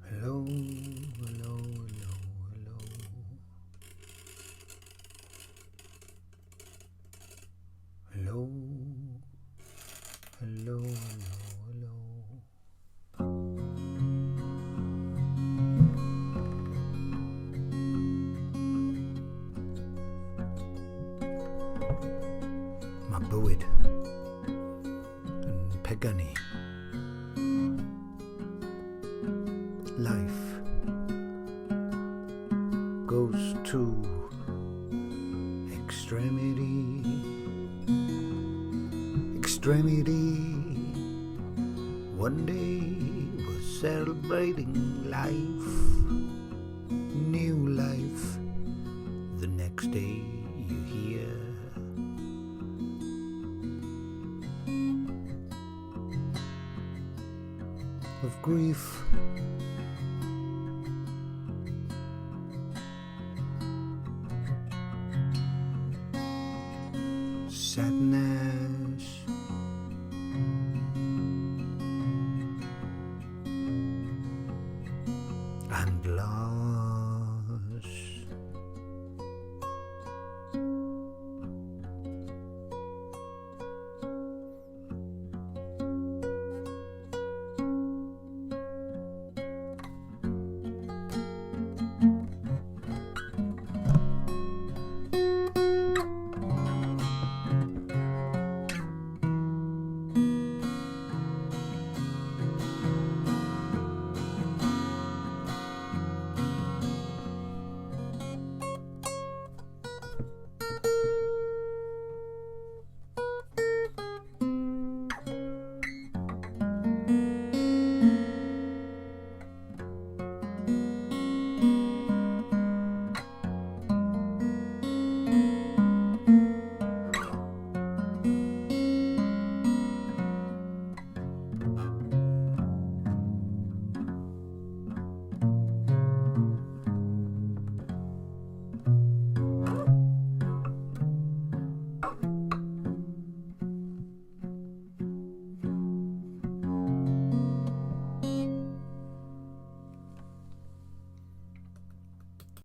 Hello, hello, hello, hello. Hello, hello, hello, hello. My bywyd and pegynnu. Life goes to extremity, extremity. One day we're celebrating life, new life. The next day you hear of grief. Sadness and loss.